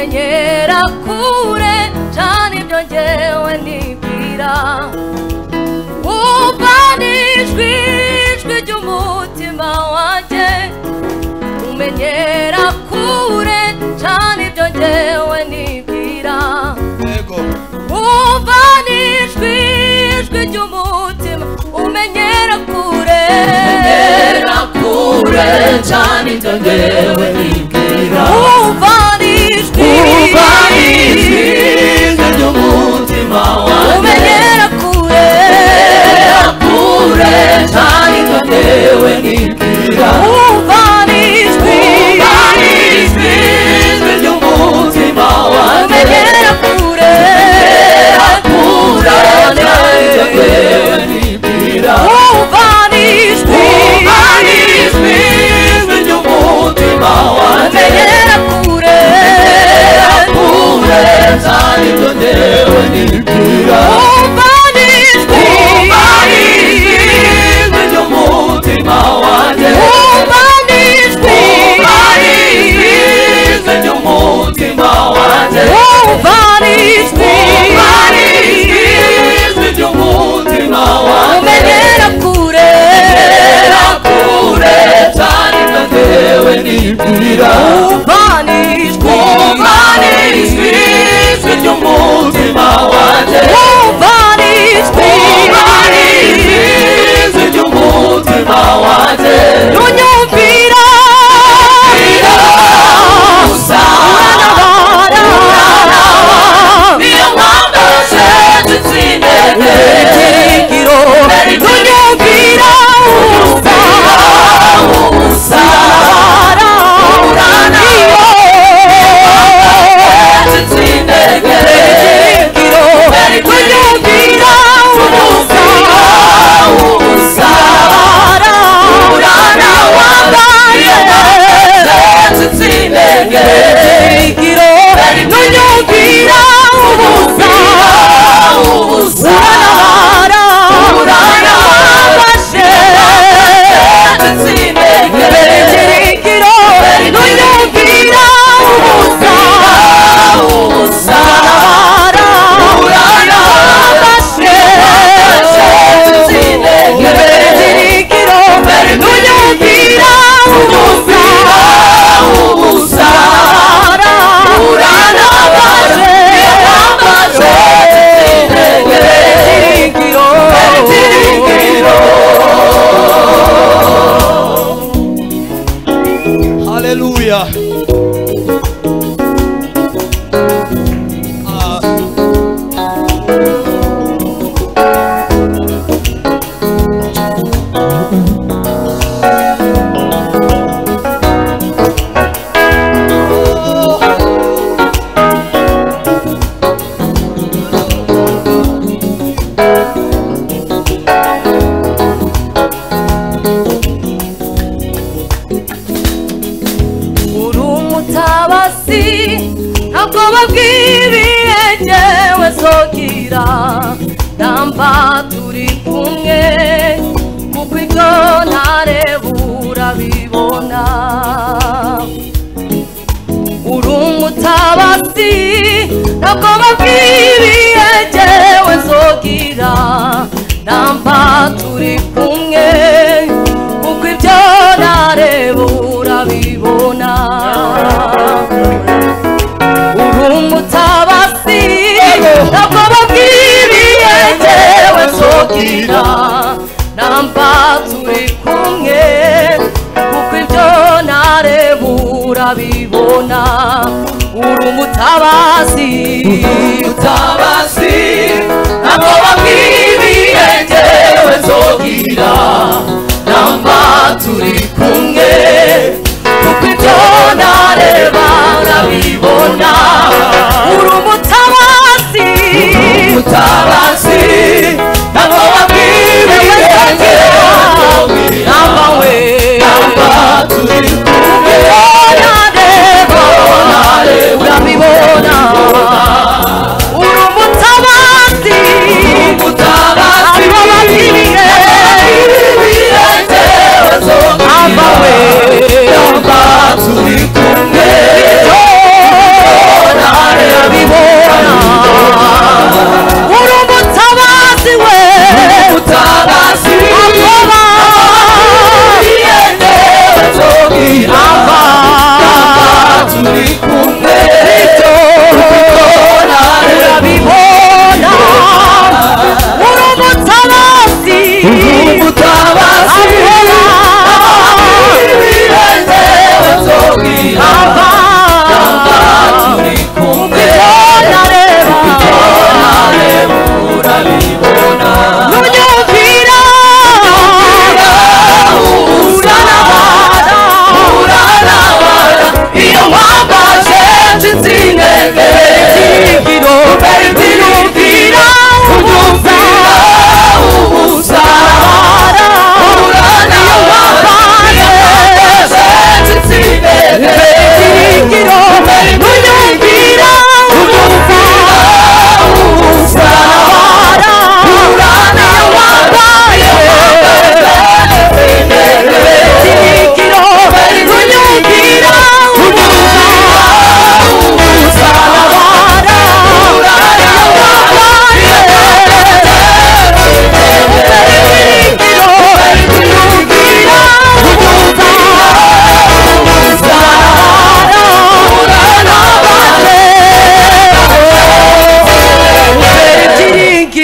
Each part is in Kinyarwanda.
umenyera kure cyane ibyo njyewe nibwira uvanijwe ijwi ry'umutima wanjye umenyera kure cyane ibyo njyewe nibwira uvanijwe ijwi ry'umutima umenyera kure cyane ibyo njyewe nibwira uvanijwe ijwi ry'umutima wanjye umenyera kure cyane ibyo njyewe nibwira uvanijwe ijwi ry'umutima wanjye umenyera kure cyane ibyo njyewe nibwira uvanijwe ijwi ry'umutima wanjye umenyera kure cyane ibyo njyewe nibwira uvanijwe ijwi ry'umutima wanjye uvanijwe ijwi ry'umutima wanjye uvanijwe ijwi ry'umutima wanjye umenyera kure cyane ibyo njyewe nibwira uvanijwe ijwi ry'umutima wanjye uvanijwe ijwi ry'umutima wanjye nunyumvira usanabara niyo mpamvu zitsindege ibyiringiro nunyumvira usanabara niyo zitsindege ibyiringiro nunyumvira usanabara urana wambaye zitsindege ibyiringiro nunyumvira usanabara urana wambaye zitsindege ibyiringiro nunyumvira usanabara urana wambaye zitsindege ibyiringiro nunyumvira usanabara urana wambaye Hallelujah. ntabwo babwiriye njyewe zogira namba turi kumwe kuko ibyo ntareba urabibona uri umutabazi ntabwo babwiriye njyewe zogira namba turi kumwe kuko ibyo ntareba urabibona umutabasi ntabwo babwiriye njyewe zogira namba turi kumwe kuko ibyo ntareba urabibona uri umutabasi ntabwo babwiriye njyewe zogira namba turi kumwe kuko ibyo ntareba urabibona uri umutabasi ntabwo babwiriye njyewe namba we namba turi kumwe ntareba urabibona uri umutabasi ntabwo babwiriye njyewe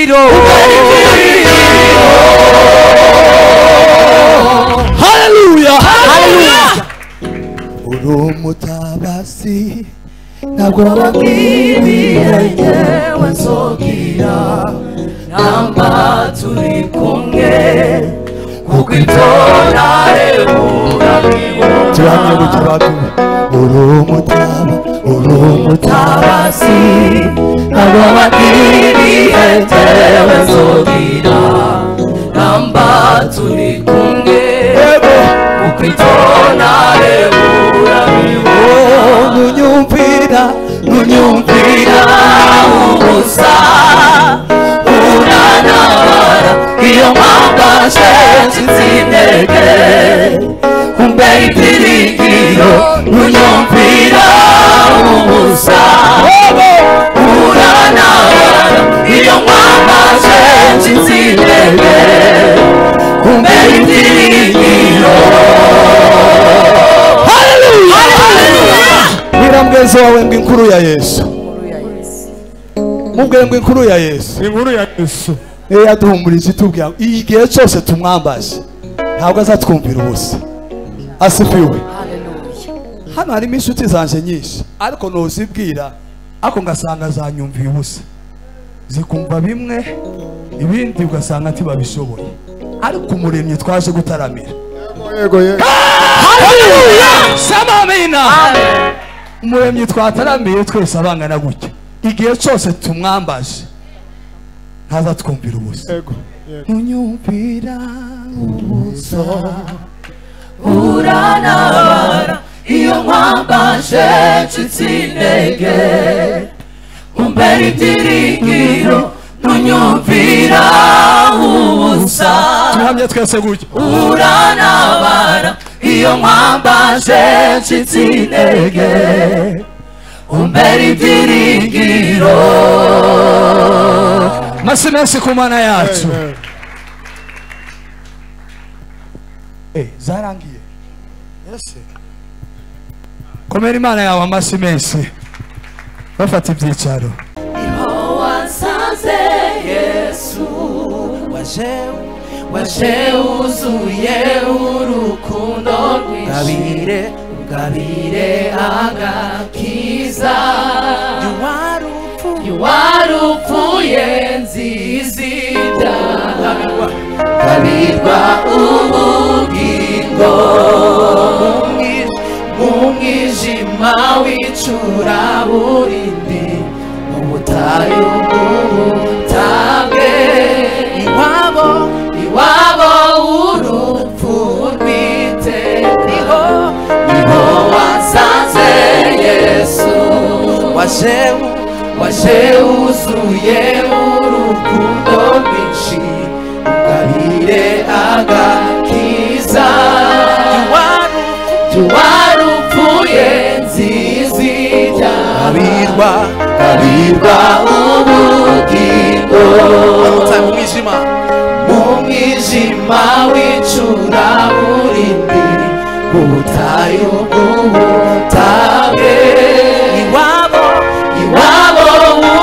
ibyiringiro. Haleluya, haleluya. Uri umutabazi ntabwo wabwiye yewe nzogira namba turi kumwe kuko itora hebura tuhamye gukibaga. Uri umutabazi ntabwo wabwiye yewe nzogira namba turi kumwe kuko itora hebura nunyumvira ubusa uranabara iyo mpambashe nsinzintege umbera ibyiringiro nunyumvira ubusa uranabara iyo mpambashe nsinzintege umbera ibyiringiro. Bwira mugenzi wawe ngo inkuru ya Yesu. Mubwire ngo inkuru ya Yesu. Inkuru ya Yesu niyo yaduhumurije itubwira igihe cyose tumwambaje ntabwo azatwumvira ubusa. Asifiwe. Hano harimo inshuti zanje nyinshi ariko ntuzibwira ako ngasanga zanyumviye ubusa, zikumva bimwe ibindi ugasanga ntibabishoboye, ariko umuremyi twaje gutaramira. yego yego. Haleluya, sema amina. Umuremyi twataramiye twese abangana gutya igihe cyose tumwambaje ntazatwumvira ubusa. Yego. Nunyumvira ubusa uranabara iyo mpambashe nsinzintege umbera ibyiringiro nunyumvira ubusa. tuhamye twese gutya. uranabara iyo mpambashe nsinzintege umbera ibyiringiro. Masi menshi ku Mana yacu. Zarangiye. Yes. Komera Imana yawe amasi menshi. Bafata ibyicaro. Niho wasanze Yesu waje wuzuye urukundo rwinshi ugabire agakiza warupfuye nzizida gabirwa ubugingo mu mwijima w'icuraburindi mu butayu bw'ubutabwe iwabo urupfu rw'iteka niho wasanze Yesu waje wuzuye urukundo rwinshi ugabire agakiza warupfuye nzizida gabirwa ubugingo mu mwijima w'icuraburindi mu butayu bw'ubutabwe iwabo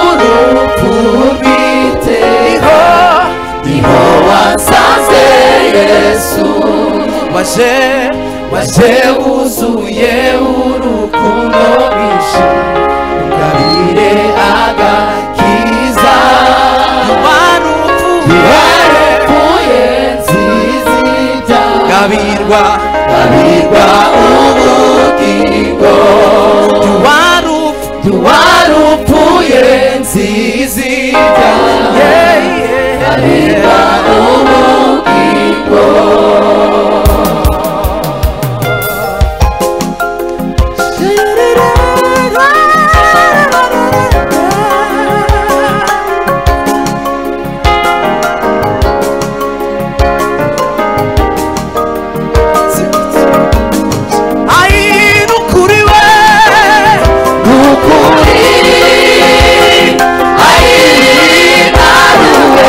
urupfu rw'iteka niho wasanze Yesu waje wuzuye urukundo rwinshi ugabire agakiza warupfuye nzizida gabirwa ubugingo warupfuye nzizida gabirwa ubugingo. Ai, naruwe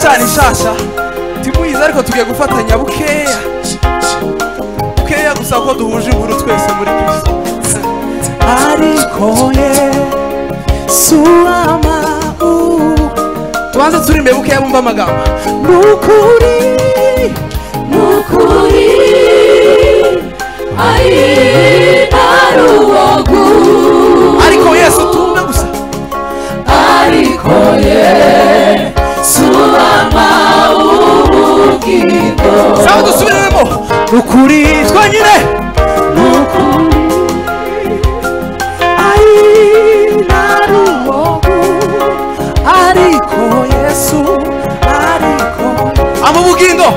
iracyari nshasha timuyize ariko tugiye gufatanya bukeya bukeya gusa ko duhuje inkuru twese muri Kristo ariko Yesu tubanza turimbe bukeya bumva amagambo nukuri ariko Yesu tumbe gusa ariko Yesu ubugingo sawa dusubiremo nukuri twanyine ariko Yesu ariko amubugingo